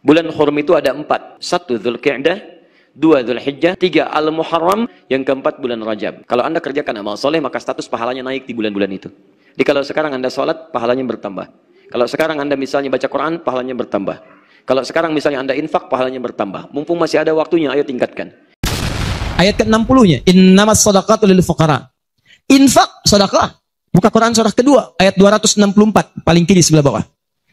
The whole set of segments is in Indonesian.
Bulan hurum itu ada 4. 1 Dzulqa'dah, 2 Dzulhijjah, 3 Al-Muharram, yang keempat bulan Rajab. Kalau Anda kerjakan amal soleh, maka status pahalanya naik di bulan-bulan itu. Jadi kalau sekarang Anda sholat, pahalanya bertambah. Kalau sekarang Anda misalnya baca Quran, pahalanya bertambah. Kalau sekarang misalnya Anda infak, pahalanya bertambah. Mumpung masih ada waktunya, ayo tingkatkan. Ayat ke-60-nya, innamas shadaqatu lil fuqara. Infak, sedekah. Buka Quran surah kedua, ayat 264, paling kiri sebelah bawah.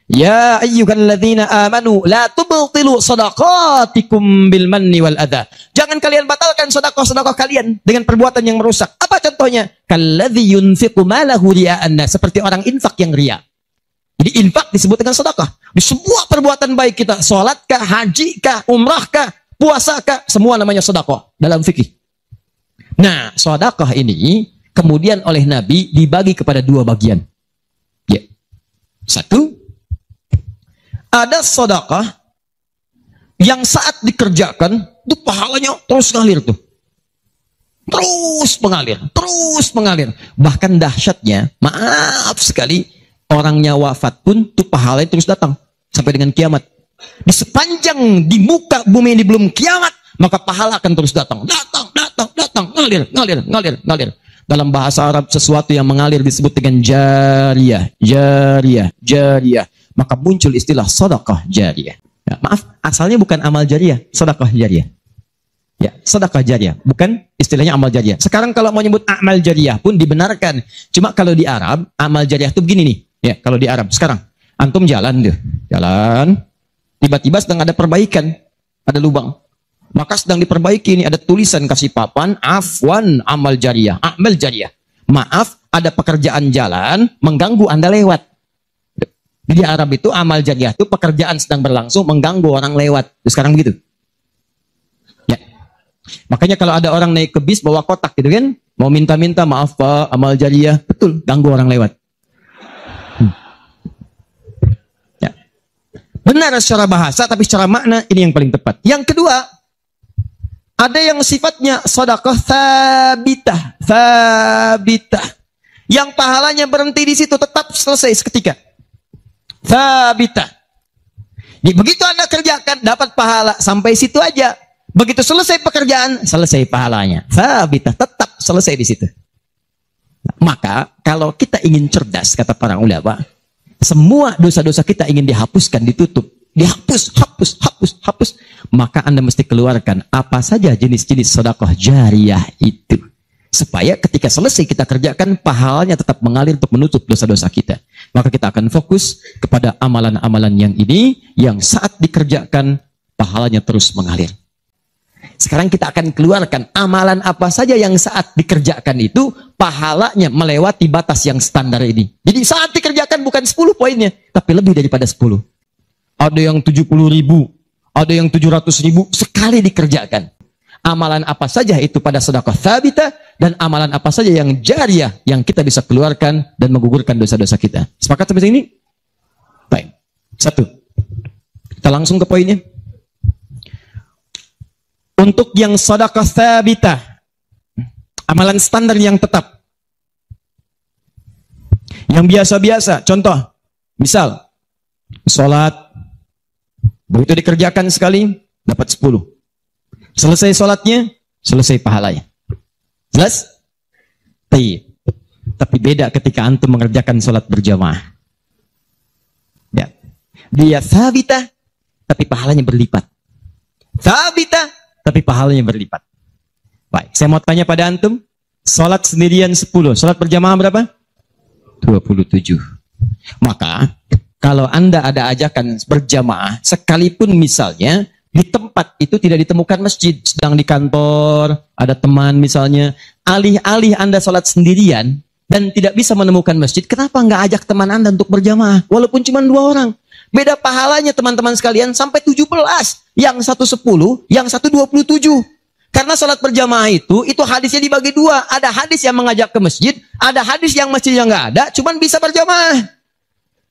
Ya ayyuhalladzina amanu la tubtilu shadaqatikum bil manni wal adha. Jangan kalian batalkan sedekah-sedekah kalian dengan perbuatan yang merusak. Apa contohnya? Kalladzi yunfiqu malahu ria'an nas, seperti orang infak yang riya. Jadi infak disebut dengan sedekah. Di semua perbuatan baik kita, salat kah, haji kah, umrah kah, puasa kah, semua namanya sedekah dalam fikih. Nah, sedekah ini kemudian oleh Nabi dibagi kepada 2 bagian. Ya. 1, ada sedekah yang saat dikerjakan itu pahalanya terus ngalir tuh. Terus mengalir. Bahkan dahsyatnya, maaf sekali, orangnya wafat pun tuh pahalanya terus datang sampai dengan kiamat. Di sepanjang di muka bumi ini belum kiamat, maka pahala akan terus datang, ngalir. Dalam bahasa Arab sesuatu yang mengalir disebut dengan jariyah. Maka muncul istilah sedekah jariyah. Ya, maaf, asalnya bukan amal jariyah, sedekah jariyah. Ya, sedekah jariyah, bukan istilahnya amal jariyah. Sekarang kalau mau nyebut amal jariyah pun dibenarkan. Cuma kalau di Arab, amal jariyah itu begini nih. Ya, kalau di Arab sekarang, antum jalan, tiba-tiba sedang ada perbaikan, ada lubang. Maka sedang diperbaiki, ini ada tulisan kasih papan, afwan amal jariyah, amal jariyah. Maaf, ada pekerjaan jalan mengganggu Anda lewat. Di Arab itu amal jariyah itu pekerjaan sedang berlangsung mengganggu orang lewat. Terus sekarang begitu. Ya. Makanya kalau ada orang naik ke bis bawa kotak gitu kan, mau minta-minta maaf Pak, amal jariyah, betul, ganggu orang lewat. Ya. Benar secara bahasa, tapi secara makna ini yang paling tepat. Yang kedua, ada yang sifatnya sedekah thabitah. Yang pahalanya berhenti di situ, tetap selesai seketika. Thabitah. Jadi begitu Anda kerjakan, dapat pahala sampai situ aja. Begitu selesai pekerjaan, selesai pahalanya. Thabitah, tetap selesai di situ. Maka kalau kita ingin cerdas, kata para ulama, semua dosa-dosa kita ingin dihapuskan, ditutup. Dihapus, hapus. Maka Anda mesti keluarkan apa saja jenis-jenis sedekah jariyah itu. Supaya ketika selesai kita kerjakan, pahalanya tetap mengalir untuk menutup dosa-dosa kita. Maka kita akan fokus kepada amalan-amalan yang ini, yang saat dikerjakan, pahalanya terus mengalir. Sekarang kita akan keluarkan amalan apa saja yang saat dikerjakan itu, pahalanya melewati batas yang standar ini. Jadi saat dikerjakan bukan 10 poinnya, tapi lebih daripada 10. Ada yang 70.000, ada yang 700.000 sekali dikerjakan. Amalan apa saja itu pada sedekah thabitah, dan amalan apa saja yang jariyah yang kita bisa keluarkan dan menggugurkan dosa-dosa kita. Sepakat sampai sini? Baik. 1. Kita langsung ke poinnya. Untuk yang sedekah thabitah, amalan standar yang tetap. Yang biasa-biasa, contoh, misal salat, begitu dikerjakan sekali, dapat 10. Selesai sholatnya, selesai pahalanya. Jelas? Tapi beda ketika antum mengerjakan sholat berjamaah. Ya. Dia thabitah, tapi pahalanya berlipat. Thabitah, tapi pahalanya berlipat. Baik, saya mau tanya pada antum, sholat sendirian 10, sholat berjamaah berapa? 27. Maka kalau Anda ada ajakan berjamaah, sekalipun misalnya di tempat itu tidak ditemukan masjid, sedang di kantor, ada teman misalnya, alih-alih Anda sholat sendirian dan tidak bisa menemukan masjid, kenapa nggak ajak teman Anda untuk berjamaah? Walaupun cuma 2 orang. Beda pahalanya teman-teman sekalian sampai 17. Yang satu 10, yang satu 27. Karena sholat berjamaah itu hadisnya dibagi 2. Ada hadis yang mengajak ke masjid, ada hadis yang masjidnya nggak ada, cuman bisa berjamaah.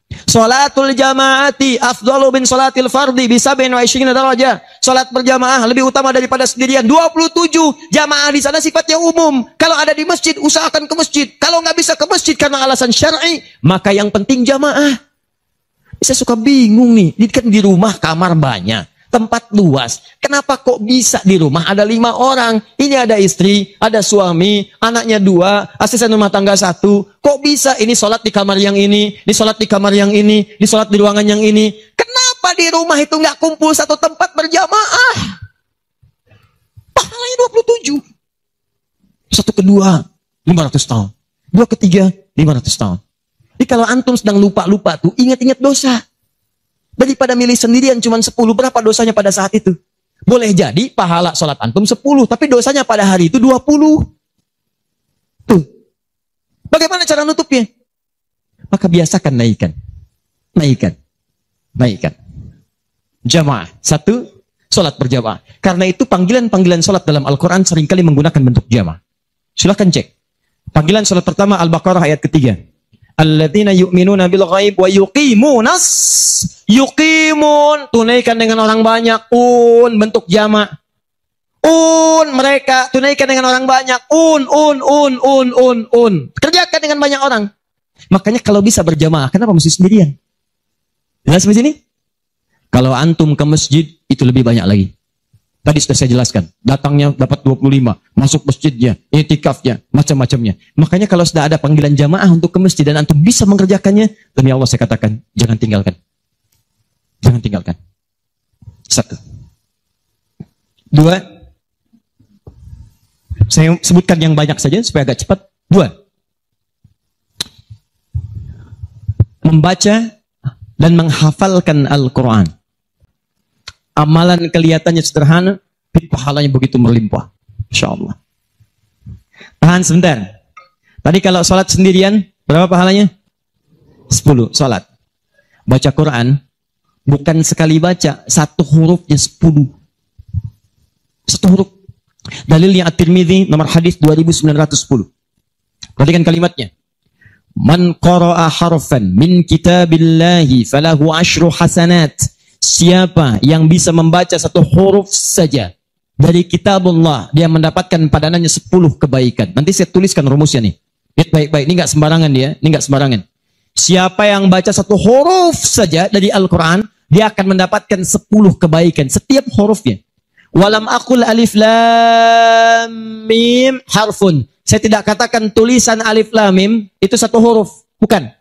Sholatul jamaati afdalu min sholatil fardi bisa 27 darajah. Sholat berjamaah lebih utama daripada sendirian. 27. Jamaah di sana sifatnya umum. Kalau ada di masjid, usahakan ke masjid. Kalau nggak bisa ke masjid karena alasan syar'i, maka yang penting jamaah. Saya suka bingung nih, ini kan di rumah kamar banyak, tempat luas. Kenapa kok bisa di rumah ada 5 orang? Ini ada istri, ada suami, anaknya 2, asisten rumah tangga 1. Kok bisa ini sholat di kamar yang ini sholat di kamar yang ini sholat di ruangan yang ini? Kenapa di rumah itu nggak kumpul satu tempat berjamaah? Pahalanya 27. Satu kedua, 500 tahun. 2 ketiga, 500 tahun. Jadi kalau antum sedang lupa-lupa tuh, ingat-ingat dosa. Daripada milih sendirian cuma 10, berapa dosanya pada saat itu? Boleh jadi pahala sholat antum 10, tapi dosanya pada hari itu 20. Tuh. Bagaimana cara nutupnya? Maka biasakan naikkan. Naikkan. Jamaah. 1, sholat berjamaah. Karena itu panggilan-panggilan sholat dalam Al-Quran seringkali menggunakan bentuk jamaah. Silahkan cek. Panggilan sholat pertama Al-Baqarah ayat ketiga. Alladzina yu'minuna bil ghaib wa yuqimunas. Yuqimun, tunaikan dengan orang banyak. Bentuk jama'. Mereka tunaikan dengan orang banyak. Kerjakan dengan banyak orang. Makanya kalau bisa berjamaah, kenapa mesti sendirian? Jelas di sini? Kalau antum ke masjid, itu lebih banyak lagi. Tadi sudah saya jelaskan, datangnya dapat 25, masuk masjidnya, i'tikafnya, macam-macamnya. Makanya kalau sudah ada panggilan jamaah untuk ke masjid dan antum bisa mengerjakannya, demi Allah saya katakan, jangan tinggalkan. Jangan tinggalkan. 1. 2. Saya sebutkan yang banyak saja supaya agak cepat. 2. Membaca dan menghafalkan Al-Quran. Amalan kelihatannya sederhana, tapi pahalanya begitu melimpah. InsyaAllah. Tahan sebentar. Tadi kalau sholat sendirian, berapa pahalanya? 10 sholat. Baca Quran, bukan sekali baca, 1 hurufnya 10. 1 huruf. Dalilnya At-Tirmidzi, nomor hadis 2910. Perhatikan kalimatnya. Man qara'a harfan min kitabillahi falahu 10 hasanat. Siapa yang bisa membaca 1 huruf saja dari kitabullah, dia mendapatkan padanannya 10 kebaikan. Nanti saya tuliskan rumusnya nih. Lihat baik-baik, ini nggak sembarangan dia, ini nggak sembarangan. Siapa yang baca 1 huruf saja dari Al-Quran, dia akan mendapatkan 10 kebaikan setiap hurufnya. Walam aqul alif lam mim harfun. Saya tidak katakan tulisan alif lam mim itu 1 huruf, bukan.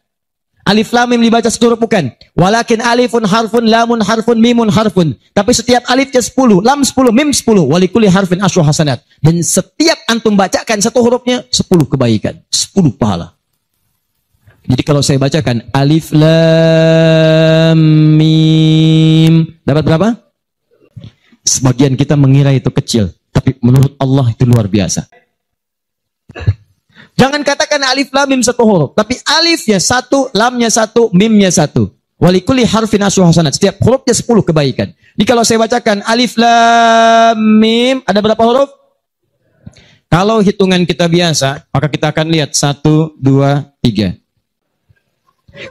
Alif lam mim dibaca 1 huruf, bukan. Walakin alifun harfun, lamun harfun, mimun harfun. Tapi setiap alifnya 10, lam 10, mim 10. Walikuli harfin 10 hasanat. Dan setiap antum bacakan 1 hurufnya 10 kebaikan, 10 pahala. Jadi kalau saya bacakan alif lam mim, dapat berapa? Sebagian kita mengira itu kecil, tapi menurut Allah itu luar biasa. Jangan katakan alif lam mim 1 huruf, tapi alifnya 1, lamnya 1, mimnya 1. Walikuli harfin 10 hasanat. Setiap hurufnya 10 kebaikan. Jadi kalau saya bacakan alif lam mim, ada berapa huruf? Kalau hitungan kita biasa, maka kita akan lihat 1, 2, 3.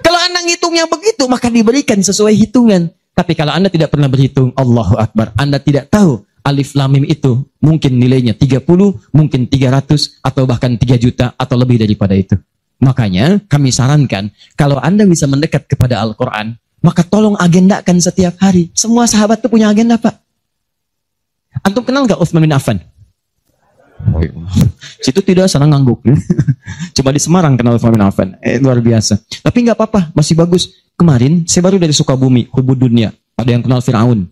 Kalau Anda ngitungnya begitu, maka diberikan sesuai hitungan. Tapi kalau Anda tidak pernah berhitung, Allahu Akbar, Anda tidak tahu alif lam mim itu mungkin nilainya 30, mungkin 300, atau bahkan 3 juta, atau lebih daripada itu. Makanya kami sarankan, kalau Anda bisa mendekat kepada Al-Quran, maka tolong agendakan setiap hari. Semua sahabat itu punya agenda, Pak. Antum kenal gak Utsman bin Affan? Situ tidak sana ngangguk. Coba di Semarang kenal Utsman bin Affan. Luar biasa. Tapi nggak apa-apa, masih bagus. Kemarin saya baru dari Sukabumi, Hubud Dunia. Ada yang kenal Fir'aun.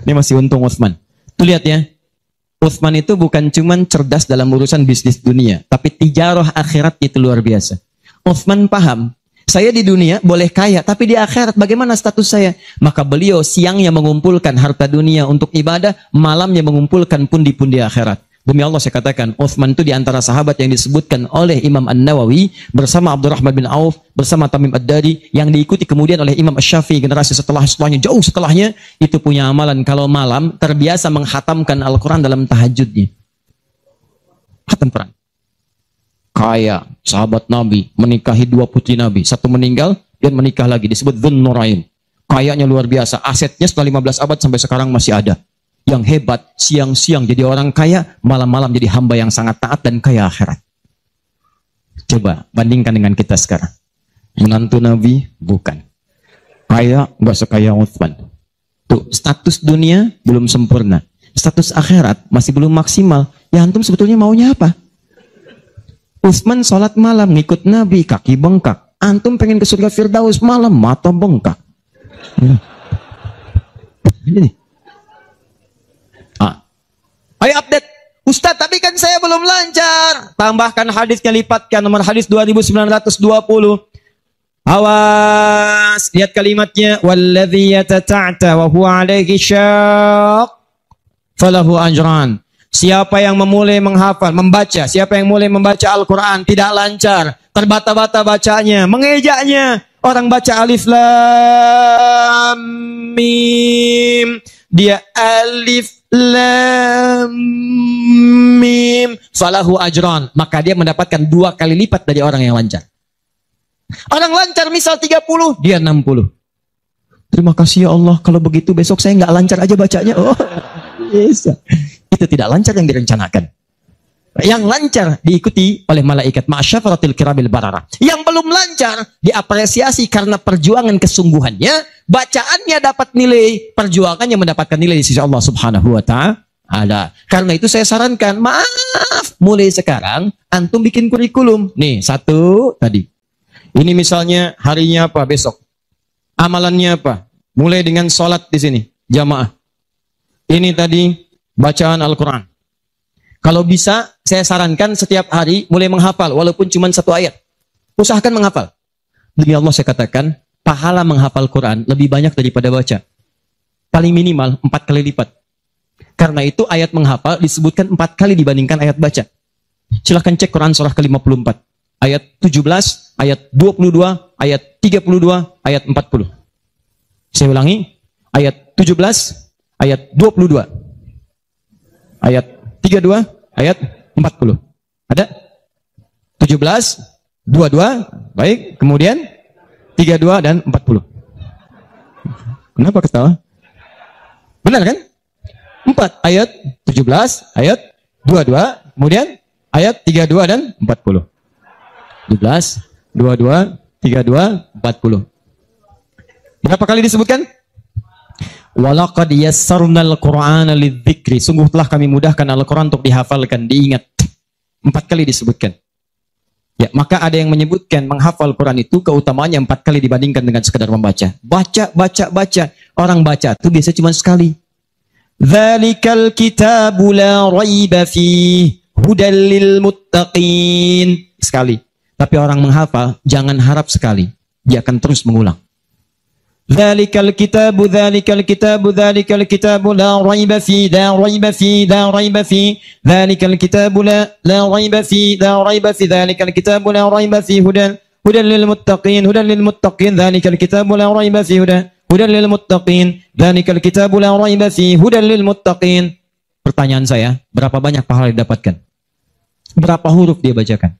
Ini masih untung Utsman. Tuh lihat ya. Utsman itu bukan cuman cerdas dalam urusan bisnis dunia, tapi tijarah akhirat itu luar biasa. Utsman paham, saya di dunia boleh kaya, tapi di akhirat bagaimana status saya? Maka beliau siangnya mengumpulkan harta dunia untuk ibadah, malamnya mengumpulkan pundi-pundi akhirat. Demi Allah saya katakan, Utsman itu di antara sahabat yang disebutkan oleh Imam An-Nawawi bersama Abdurrahman bin Auf, bersama Tamim Ad-Dari, yang diikuti kemudian oleh Imam Asy-Syafi'i generasi setelahnya, jauh setelahnya, itu punya amalan kalau malam terbiasa menghatamkan Al-Quran dalam tahajudnya. Khatam Quran. Kaya, sahabat Nabi, menikahi 2 putri Nabi, 1 meninggal, dan menikah lagi, disebut Dzun Nurain. Kayanya luar biasa, asetnya setelah 15 abad sampai sekarang masih ada. Yang hebat, siang-siang jadi orang kaya, malam-malam jadi hamba yang sangat taat dan kaya akhirat. Coba bandingkan dengan kita sekarang. Menantu Nabi? Bukan. Kaya? Nggak sekaya Utsman. Tuh, status dunia belum sempurna. Status akhirat masih belum maksimal. Ya antum sebetulnya maunya apa? Utsman sholat malam ngikut Nabi, kaki bengkak. Antum pengen ke surga Firdaus malam, mata bengkak. Ini. Ayo update. Ustadz, tapi kan saya belum lancar. Tambahkan hadisnya, lipatkan nomor hadis 2920. Awas, lihat kalimatnya. Walladzi yatata'ta wa huwa alaihi syaq falahu ajran. Siapa yang memulai menghafal, membaca, siapa yang mulai membaca Al-Quran tidak lancar, terbata-bata bacanya, mengejaknya. Orang baca alif lam mim, dia alif lam mim, falahu ajran, maka dia mendapatkan 2 kali lipat dari orang yang lancar. Orang lancar misal 30, dia 60. Terima kasih ya Allah, kalau begitu besok saya nggak lancar aja bacanya. Oh, bisa. Itu tidak lancar yang direncanakan. Yang lancar diikuti oleh malaikat ma'syafaratil kiramil barara. Yang belum lancar diapresiasi karena perjuangan kesungguhannya, bacaannya dapat nilai, perjuangannya mendapatkan nilai di sisi Allah Subhanahu wa ta'ala. Karena itu saya sarankan, maaf, mulai sekarang antum bikin kurikulum. Nih, 1 tadi. Ini misalnya harinya apa besok? Amalannya apa? Mulai dengan sholat di sini, jamaah. Ini tadi bacaan Al-Quran. Kalau bisa, saya sarankan setiap hari mulai menghafal, walaupun cuma 1 ayat. Usahakan menghafal. Demi Allah saya katakan, pahala menghafal Quran lebih banyak daripada baca. Paling minimal 4 kali lipat. Karena itu ayat menghafal disebutkan 4 kali dibandingkan ayat baca. Silahkan cek Quran surah ke-54. Ayat 17, ayat 22, ayat 32, ayat 40. Saya ulangi, ayat 17, ayat 22, ayat 32, ayat 40. Ada? 17, 22, baik. Kemudian 32 dan 40. Kenapa ketawa? Benar kan? 4 ayat 17, ayat 22, kemudian ayat 32 dan 40. 17, 22, 32, 40. Berapa kali disebutkan? Walaqad yassarnal Qur'ana lidzikri. Sungguh telah kami mudahkan Al-Quran untuk dihafalkan, diingat. 4 kali disebutkan. Ya, maka ada yang menyebutkan menghafal Quran itu keutamaannya 4 kali dibandingkan dengan sekadar membaca. Baca. Orang baca itu biasa cuma sekali. Dzalikal kitabu la raiba fihi hudal lil muttaqin. Sekali. Tapi orang menghafal jangan harap sekali. Dia akan terus mengulang. Dzalikal kitabu la raiba fi dzalikal kitabu la raiba fi dzalikal kitabu la raiba fi hudan lil muttaqin dzalikal kitabu la raiba fi hudan lil muttaqin dzalikal kitabu la raiba fi hudan lil muttaqin. Pertanyaan saya, berapa banyak pahala didapatkan? Berapa huruf dia bacakan?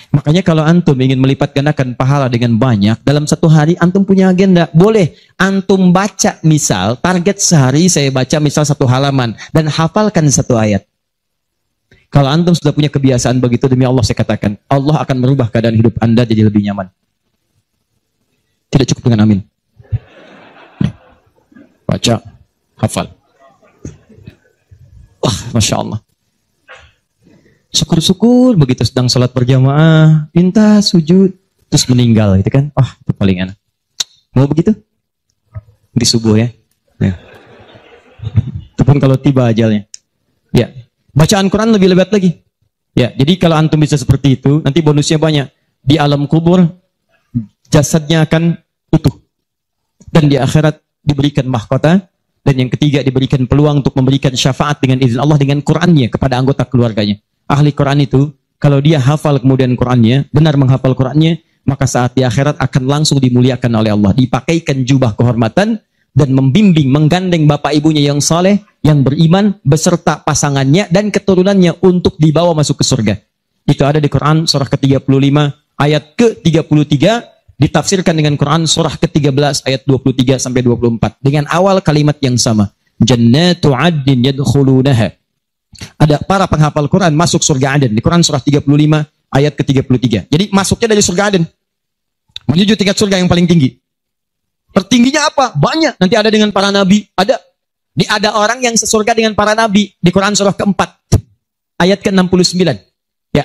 Makanya kalau antum ingin melipat gandakan pahala dengan banyak, dalam 1 hari antum punya agenda. Boleh antum baca, misal target sehari saya baca misal 1 halaman dan hafalkan 1 ayat. Kalau antum sudah punya kebiasaan begitu, demi Allah saya katakan, Allah akan merubah keadaan hidup anda jadi lebih nyaman. Tidak cukup dengan amin. Baca, hafal. Wah, Masya Allah. Syukur-syukur begitu sedang sholat berjamaah, minta sujud, terus meninggal, gitu kan? Wah, itu paling enak. Mau begitu? Di subuh ya. Itu pun kalau tiba ajalnya. Ya, bacaan Quran lebih lebat lagi. Ya, jadi kalau antum bisa seperti itu, nanti bonusnya banyak. Di alam kubur, jasadnya akan utuh. Dan di akhirat diberikan mahkota. Dan yang ketiga diberikan peluang untuk memberikan syafaat dengan izin Allah dengan Qurannya kepada anggota keluarganya. Ahli Quran itu, kalau dia hafal kemudian Qurannya, benar menghafal Qurannya, maka saat di akhirat akan langsung dimuliakan oleh Allah. Dipakaikan jubah kehormatan dan membimbing, menggandeng bapak ibunya yang saleh, yang beriman, beserta pasangannya dan keturunannya untuk dibawa masuk ke surga. Itu ada di Quran surah ke-35 ayat ke-33, ditafsirkan dengan Quran surah ke-13 ayat 23 sampai 24 dengan awal kalimat yang sama. Jannatu 'adnin yadkhulunaha. Ada para penghafal Quran masuk surga Aden di Quran surah 35 ayat ke-33. Jadi masuknya dari surga Aden. Menuju tingkat surga yang paling tinggi. Tertingginya apa? Banyak. Nanti ada dengan para nabi. Ada orang yang sesurga dengan para nabi. Di Quran surah keempat. Ayat ke-69. Ya.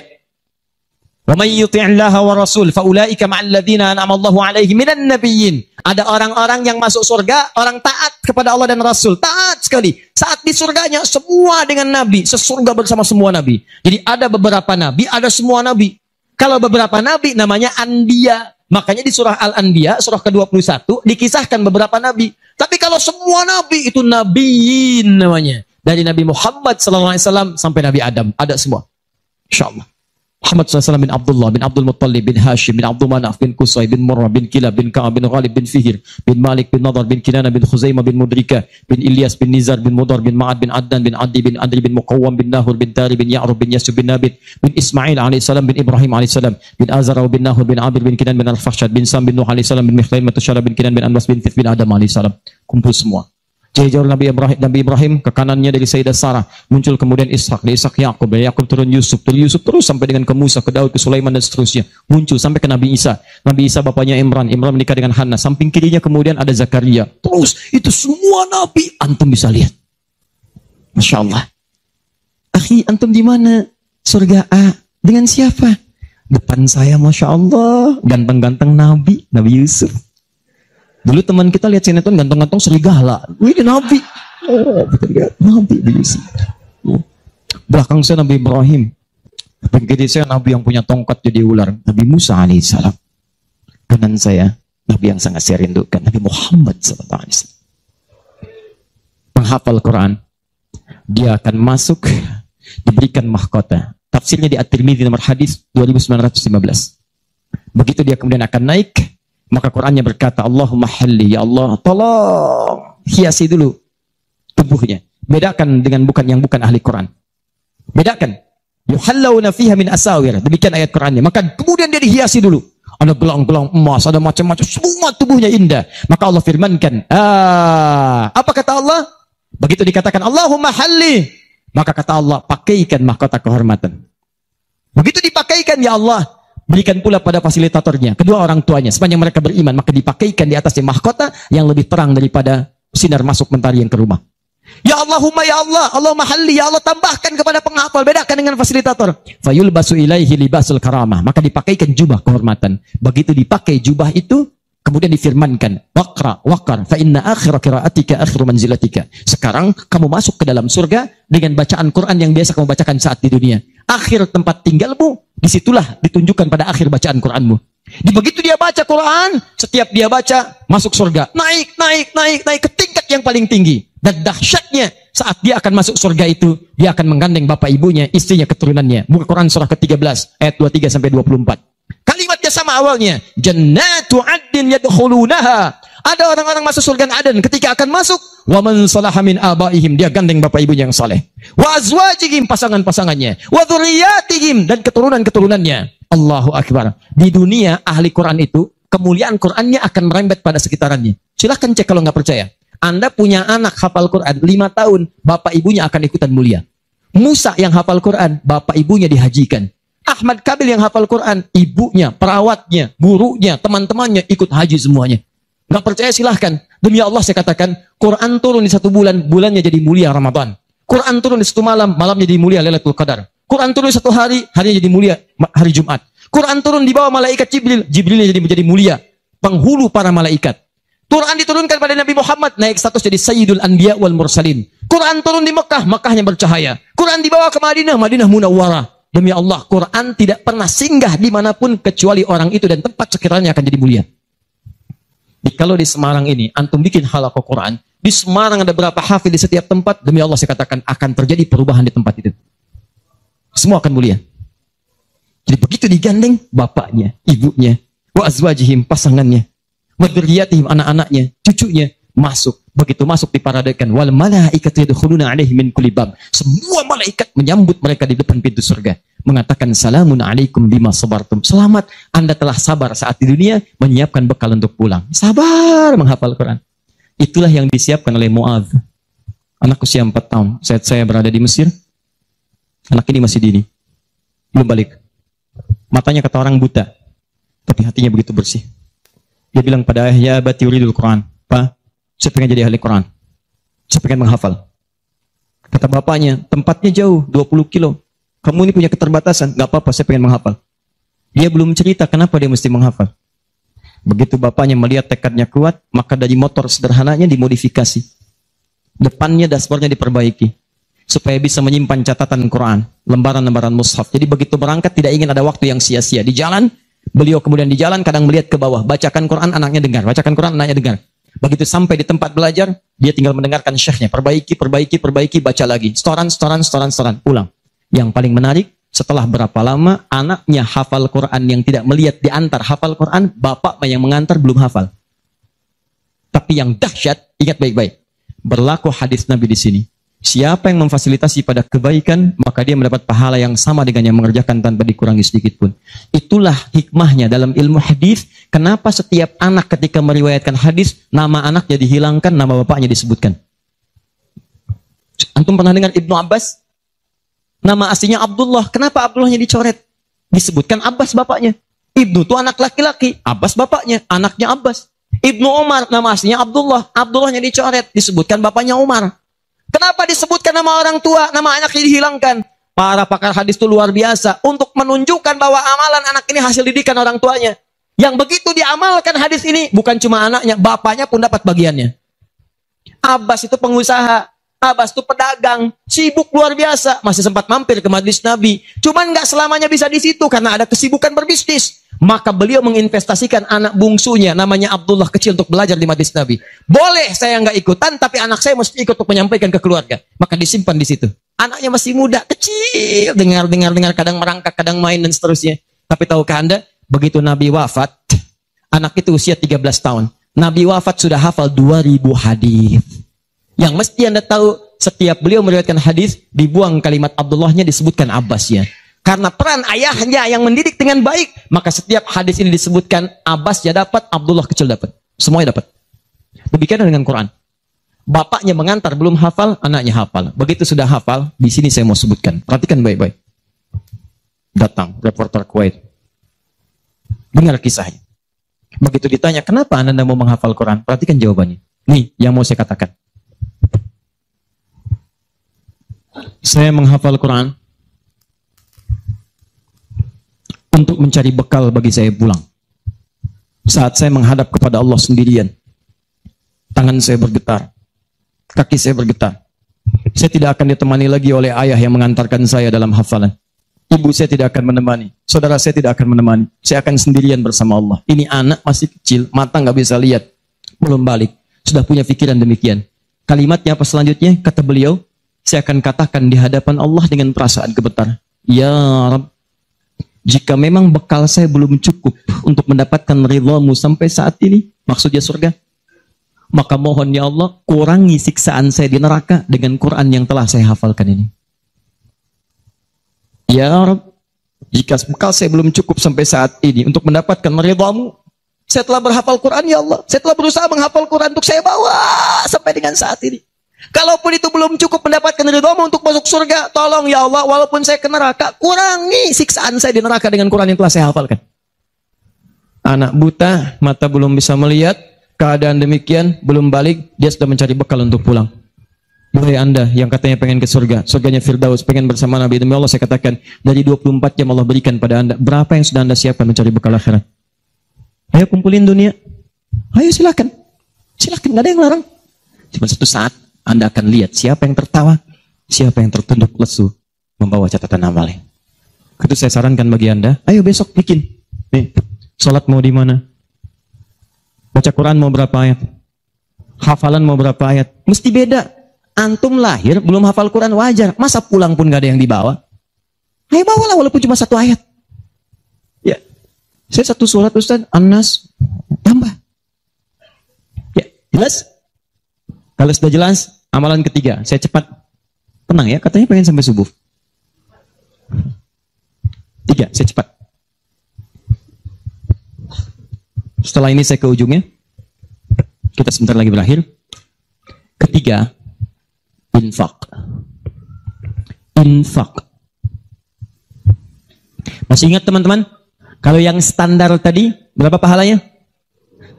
Wa may yuti'illaha wa rasul fa ulaika ma'al ladzina an'ama Allahu 'alaihim minan nabiyyin. Ada orang-orang yang masuk surga, orang taat kepada Allah dan Rasul. Taat sekali. Saat di surganya semua dengan nabi, sesurga bersama semua nabi. Jadi ada beberapa nabi, ada semua nabi. Kalau beberapa nabi namanya anbiya. Makanya di surah Al-Anbiya, surah ke-21, dikisahkan beberapa nabi. Tapi kalau semua nabi itu nabiyin namanya. Dari Nabi Muhammad SAW sampai Nabi Adam. Ada semua. InsyaAllah. Muhammad SAW bin Abdullah, bin Abdul Muttalib, bin Hashim, bin Abdul Manaf, bin Qusay, bin Murrah, bin Kilab, bin Ka'ab, bin Ghalib, bin Fihir, bin Malik, bin Nadar, bin Kinana, bin Khuzaimah, bin Mudrika, bin Ilyas, bin Nizar, bin Mudar, bin Ma'ad, bin Adnan, bin Adi, bin Adri, bin Muqawwam, bin Nahur, bin Tari, bin Ya'rub, bin Yasub, bin Nabit, bin Ismail AS, bin Ibrahim AS, bin Azara, bin Nahur, bin Abir, bin Kinan, bin Al-Fahsyad, bin Sam, bin Nuh AS, bin Mikhlaim, bin Tushara, bin Kinan, bin Anwas, bin Fith, bin Adam AS. Kumpul semua. Jauh Nabi Ibrahim ke kanannya dari Sayyidah Sarah, muncul kemudian Ishak, dari Ishak Yakub, dari Yakub turun Yusuf terus sampai dengan ke Musa, ke Daud, ke Sulaiman dan seterusnya, muncul sampai ke Nabi Isa. Nabi Isa bapaknya Imran menikah dengan Hannah, samping kirinya kemudian ada Zakaria. Terus itu semua nabi antum bisa lihat. Masya Allah. Akhi, antum di mana? Surga A dengan siapa? Depan saya, Masya Allah, ganteng-ganteng Nabi Yusuf. Dulu teman kita lihat sinetron ganteng-ganteng serigala. Ini Nabi. Oh, kita lihat Nabi Yusuf. Belakang saya Nabi Ibrahim. Kiri saya Nabi yang punya tongkat jadi ular. Nabi Musa alaihissalam. Kanan saya Nabi yang sangat saya rindukan. Nabi Muhammad sallallahu alaihi wasallam. Penghafal Quran. Dia akan masuk diberikan mahkota. Tafsirnya di At-Tirmidzi nomor hadis 2915. Begitu dia kemudian akan naik, maka Qurannya berkata, Allahumma halli, ya Allah, tolong hiasi dulu tubuhnya. Bedakan dengan yang bukan ahli Quran. Bedakan. Yuhallawna fiha min asawir. Demikian ayat Qurannya. Maka kemudian dia dihiasi dulu. Ada gelang-gelang emas, ada macam-macam. Semua tubuhnya indah. Maka Allah firmankan. Apa kata Allah? Begitu dikatakan, Allahumma halli. Maka kata Allah, pakaikan mahkota kehormatan. Begitu dipakaikan, ya Allah, berikan pula pada fasilitatornya, kedua orang tuanya, sepanjang mereka beriman, maka dipakaikan di atasnya mahkota yang lebih terang daripada sinar masuk mentari yang ke rumah. Ya Allahumma ya Allah, Allahumma halli, ya Allah, tambahkan kepada penghafal, bedakan dengan fasilitator. Fayulbasu ilaihi libasul karamah, maka dipakaikan jubah kehormatan. Begitu dipakai jubah itu, kemudian difirmankan, waqar, fa inna akhira qiraatika akhiru manzilatika. Sekarang kamu masuk ke dalam surga dengan bacaan Quran yang biasa kamu bacakan saat di dunia. Akhir tempat tinggalmu, disitulah ditunjukkan pada akhir bacaan Quranmu. Begitu dia baca Quran, setiap dia baca, masuk surga. Naik ke tingkat yang paling tinggi. Dan dahsyatnya, saat dia akan masuk surga itu, dia akan menggandeng bapak ibunya, istrinya, keturunannya. Buka Quran surah ke-13, ayat 23-24. Kalimatnya sama awalnya. Jannatu adnin yadkhulunaha. Ada orang-orang masuk surga Aden, ketika akan masuk, wa man salaha min abaihim, dia gandeng bapak ibunya yang saleh. Wa azwajihim, pasangan-pasangannya. Wa dzurriyyatihim, dan keturunan-keturunannya. Allahu akbar. Di dunia ahli Quran itu, kemuliaan Qurannya akan merembet pada sekitarannya. Silahkan cek kalau nggak percaya. Anda punya anak hafal Quran 5 tahun, bapak ibunya akan ikutan mulia. Musa yang hafal Quran, bapak ibunya dihajikan. Ahmad Kabil yang hafal Quran, ibunya, perawatnya, gurunya, teman-temannya ikut haji semuanya. Nggak percaya silahkan. Demi Allah saya katakan, Quran turun di 1 bulan, bulannya jadi mulia Ramadan. Quran turun di 1 malam, malamnya jadi mulia Lailatul Qadar. Quran turun di 1 hari, harinya jadi mulia hari Jumat. Quran turun di bawah malaikat Jibril, Jibrilnya jadi menjadi mulia, penghulu para malaikat. Quran diturunkan pada Nabi Muhammad, naik status jadi Sayyidul Anbiya wal Mursalin. Quran turun di Mekah, Mekahnya bercahaya. Quran dibawa ke Madinah, Madinah Munawwarah. Demi Allah, Quran tidak pernah singgah dimanapun kecuali orang itu dan tempat sekiranya akan jadi mulia. Kalau di Semarang ini, antum bikin halaqah Quran, di Semarang ada berapa hafid di setiap tempat, demi Allah saya katakan akan terjadi perubahan di tempat itu. Semua akan mulia. Jadi begitu digandeng, bapaknya, ibunya, wa azwajihim, pasangannya, wa dzurriyyatihim, anak-anaknya, cucunya, masuk. Begitu masuk diparadakan, wal malaikatu yadkhuluna alaihim min kulli bab. Semua malaikat menyambut mereka di depan pintu surga, mengatakan salamun alaikum bima sabartum. Selamat, Anda telah sabar saat di dunia, menyiapkan bekal untuk pulang. Sabar menghafal Quran. Itulah yang disiapkan oleh Muadz. Anak usia 4 tahun, saat saya berada di Mesir, anak ini masih dini, belum balik. Matanya kata orang buta, tapi hatinya begitu bersih. Dia bilang pada ayahnya, abati yuridul Quran. Pak, saya pengen jadi ahli Quran. Saya pengen menghafal. Kata bapaknya, tempatnya jauh, 20 kilo. Kamu ini punya keterbatasan. Gak apa-apa, saya pengen menghafal. Dia belum cerita kenapa dia mesti menghafal. Begitu bapaknya melihat tekadnya kuat, maka dari motor sederhananya dimodifikasi. Depannya dashboardnya diperbaiki. Supaya bisa menyimpan catatan Quran, lembaran-lembaran mushaf. Jadi begitu berangkat tidak ingin ada waktu yang sia-sia. Di jalan, beliau kemudian di jalan kadang melihat ke bawah. Bacakan Quran, anaknya dengar. Bacakan Quran, anaknya dengar. Begitu sampai di tempat belajar, dia tinggal mendengarkan syekhnya. Perbaiki, baca lagi. Setoran, ulang. Yang paling menarik, setelah berapa lama anaknya hafal Quran yang tidak melihat diantar hafal Quran, bapak yang mengantar belum hafal. Tapi yang dahsyat, ingat baik-baik. Berlaku hadis Nabi di sini. Siapa yang memfasilitasi pada kebaikan, maka dia mendapat pahala yang sama dengan yang mengerjakan tanpa dikurangi sedikit pun. Itulah hikmahnya dalam ilmu hadis. Kenapa setiap anak ketika meriwayatkan hadis, nama anaknya dihilangkan, nama bapaknya disebutkan. Antum pernah dengar Ibnu Abbas? Nama aslinya Abdullah. Kenapa Abdullahnya dicoret? Disebutkan Abbas bapaknya. Ibnu itu anak laki-laki, Abbas bapaknya, anaknya Abbas. Ibnu Umar, nama aslinya Abdullah. Abdullahnya dicoret, disebutkan bapaknya Umar. Kenapa disebutkan nama orang tua, nama anaknya dihilangkan? Para pakar hadis itu luar biasa untuk menunjukkan bahwa amalan anak ini hasil didikan orang tuanya. Yang begitu diamalkan hadis ini, bukan cuma anaknya, bapaknya pun dapat bagiannya. Abbas itu pengusaha, Abbas itu pedagang, sibuk luar biasa, masih sempat mampir ke majelis Nabi. Cuman nggak selamanya bisa di situ karena ada kesibukan berbisnis. Maka beliau menginvestasikan anak bungsunya, namanya Abdullah kecil, untuk belajar di majelis Nabi. Boleh saya nggak ikutan, tapi anak saya mesti ikut untuk menyampaikan ke keluarga. Maka disimpan di situ. Anaknya masih muda, kecil, dengar, kadang merangkak, kadang main dan seterusnya. Tapi tahukah Anda, begitu Nabi wafat, anak itu usia 13 tahun. Nabi wafat sudah hafal 2000 hadis. Yang mesti Anda tahu, setiap beliau meriwayatkan hadis, dibuang kalimat Abdullahnya, disebutkan Abbasnya. Karena peran ayahnya yang mendidik dengan baik, maka setiap hadis ini disebutkan Abbasnya dapat, Abdullah kecil dapat. Semuanya dapat. Demikian dengan Quran. Bapaknya mengantar, belum hafal, anaknya hafal. Begitu sudah hafal, di sini saya mau sebutkan. Perhatikan baik-baik. Datang reporter Kuwait. Dengar kisahnya. Begitu ditanya, kenapa Anda mau menghafal Quran? Perhatikan jawabannya. Nih, yang mau saya katakan. Saya menghafal Quran untuk mencari bekal bagi saya pulang. Saat saya menghadap kepada Allah sendirian, tangan saya bergetar, kaki saya bergetar. Saya tidak akan ditemani lagi oleh ayah yang mengantarkan saya dalam hafalan. Ibu saya tidak akan menemani, saudara saya tidak akan menemani. Saya akan sendirian bersama Allah. Ini anak masih kecil, mata nggak bisa lihat, belum balik, sudah punya pikiran demikian. Kalimatnya apa selanjutnya? Kata beliau, saya akan katakan di hadapan Allah dengan perasaan gemetar. Ya Rabb, jika memang bekal saya belum cukup untuk mendapatkan ridhamu sampai saat ini, maksudnya surga, maka mohon ya Allah, kurangi siksaan saya di neraka dengan Quran yang telah saya hafalkan ini. Ya Rabb, jika bekal saya belum cukup sampai saat ini untuk mendapatkan ridhamu, saya telah berhafal Quran ya Allah, saya telah berusaha menghafal Quran untuk saya bawa sampai dengan saat ini. Kalaupun itu belum cukup mendapatkan ridhamu untuk masuk surga, tolong ya Allah, walaupun saya ke neraka, kurangi siksaan saya di neraka dengan Quran yang telah saya hafalkan. Anak buta, mata belum bisa melihat, keadaan demikian, belum balik, dia sudah mencari bekal untuk pulang. Wahai Anda yang katanya pengen ke surga, surganya Firdaus, pengen bersama Nabi, demi Allah saya katakan, dari 24 jam Allah berikan pada Anda, berapa yang sudah Anda siapkan mencari bekal akhirat? Ayo kumpulin dunia, ayo silakan, nggak ada yang larang. Cuma satu saat, Anda akan lihat siapa yang tertawa, siapa yang tertunduk lesu membawa catatan amalnya. Itu saya sarankan bagi Anda, ayo besok bikin. Nih, sholat mau di mana? Baca Quran mau berapa ayat? Hafalan mau berapa ayat? Mesti beda. Antum lahir belum hafal Quran wajar, masa pulang pun gak ada yang dibawa? Ayo bawalah walaupun cuma satu ayat. Ya, saya satu surat Ustaz, An-Nas, tambah. Ya, jelas? Kalau sudah jelas, amalan ketiga, saya cepat. Tenang ya, katanya pengen sampai subuh. 3, saya cepat. Setelah ini saya ke ujungnya. Kita sebentar lagi berakhir. Ketiga, infak. Infak. Masih ingat teman-teman? Kalau yang standar tadi, berapa pahalanya?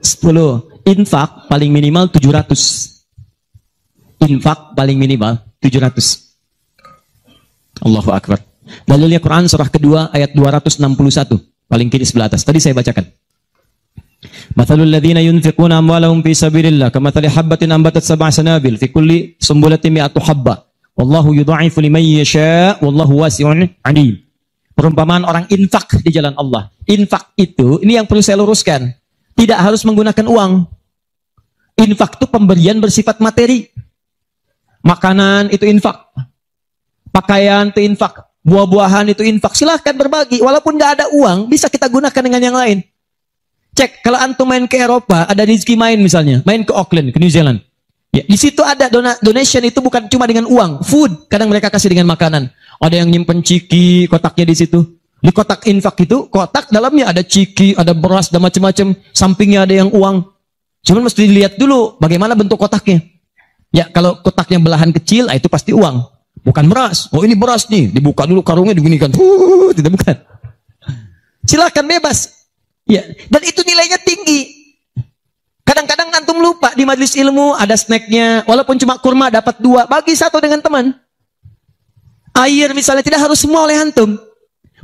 10. Infak paling minimal 700. Infak paling minimal 700. Allahu Akbar. Dalilnya Quran surah kedua ayat 261. Paling kiri sebelah atas. Tadi saya bacakan. Mathalul ladzina yunfiquna amwalahum fi sabilillah kamathali habbatin ambatat sab'a sanabil fi kulli sumbulatin mi'atu habba. Wallahu yudha'ifu liman yasha' wallahu wasi'un 'alim. Perumpamaan orang infak di jalan Allah. Infak itu, ini yang perlu saya luruskan. Tidak harus menggunakan uang. Infak itu pemberian bersifat materi. Makanan itu infak. Pakaian itu infak. Buah-buahan itu infak. Silahkan berbagi. Walaupun nggak ada uang, bisa kita gunakan dengan yang lain. Cek, kalau antum main ke Eropa, ada rezeki main misalnya. Main ke Auckland, ke New Zealand. Ya, di situ ada donation itu bukan cuma dengan uang. Food, kadang mereka kasih dengan makanan. Ada yang nyimpen ciki, kotaknya di situ. Di kotak infak itu, kotak dalamnya ada ciki, ada beras, dan macam-macam. Sampingnya ada yang uang. Cuman mesti dilihat dulu bagaimana bentuk kotaknya. Ya, kalau kotaknya belahan kecil, itu pasti uang. Bukan beras. Oh, ini beras nih. Dibuka dulu karungnya, diginikan. Tidak, bukan. Silakan bebas. Ya, dan itu nilainya tinggi. Kadang-kadang antum lupa di majelis ilmu ada snacknya. Walaupun cuma kurma dapat 2, bagi 1 dengan teman. Air misalnya tidak harus semua oleh antum.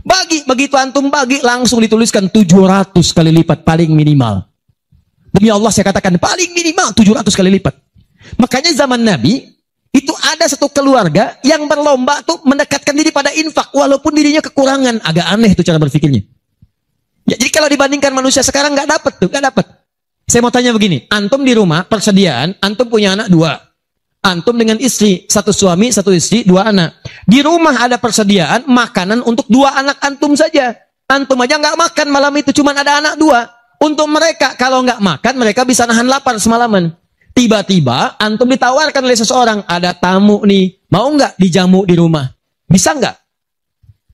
Bagi, begitu antum bagi langsung dituliskan 700 kali lipat paling minimal. Demi Allah saya katakan paling minimal 700 kali lipat. Makanya zaman Nabi itu ada satu keluarga yang berlomba tuh mendekatkan diri pada infak walaupun dirinya kekurangan. Agak aneh tuh cara berpikirnya. Ya, jadi kalau dibandingkan manusia sekarang nggak dapat tuh, nggak dapat. Saya mau tanya begini, antum di rumah persediaan, antum punya anak 2. Antum dengan istri, 1 suami, 1 istri, 2 anak. Di rumah ada persediaan makanan untuk 2 anak antum saja. Antum aja nggak makan malam itu, cuma ada anak 2. Untuk mereka, kalau nggak makan, mereka bisa nahan lapar semalaman. Tiba-tiba, antum ditawarkan oleh seseorang, ada tamu nih, mau nggak dijamu di rumah? Bisa nggak?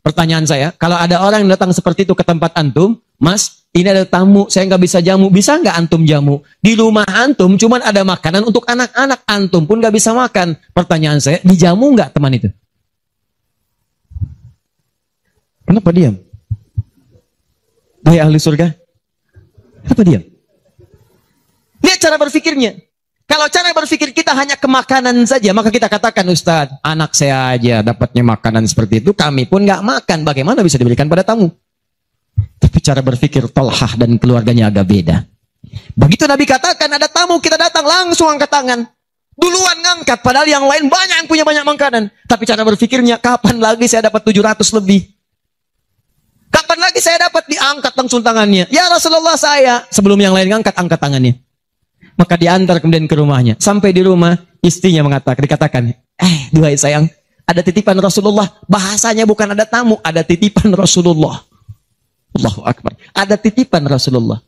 Pertanyaan saya, kalau ada orang yang datang seperti itu ke tempat antum, Mas, ini ada tamu, saya nggak bisa jamu. Bisa nggak antum jamu? Di rumah antum cuma ada makanan untuk anak-anak, antum pun nggak bisa makan. Pertanyaan saya, dijamu nggak teman itu? Kenapa diam? Hai ahli surga? Kenapa diam? Lihat cara berpikirnya. Kalau cara berpikir kita hanya ke makanan saja, maka kita katakan, Ustadz, anak saya aja dapatnya makanan seperti itu, kami pun nggak makan. Bagaimana bisa diberikan pada tamu? Tapi cara berpikir Tolhah dan keluarganya agak beda. Begitu Nabi katakan ada tamu, kita datang langsung angkat tangan. Duluan ngangkat, padahal yang lain banyak yang punya banyak makanan. Tapi cara berpikirnya, kapan lagi saya dapat 700 lebih? Kapan lagi saya dapat? Diangkat langsung tangannya. Ya Rasulullah saya. Sebelum yang lain ngangkat, angkat tangannya. Maka diantar kemudian ke rumahnya. Sampai di rumah, istrinya dikatakan, duhai sayang, ada titipan Rasulullah. Bahasanya bukan ada tamu, ada titipan Rasulullah. Allahu Akbar. Ada titipan Rasulullah.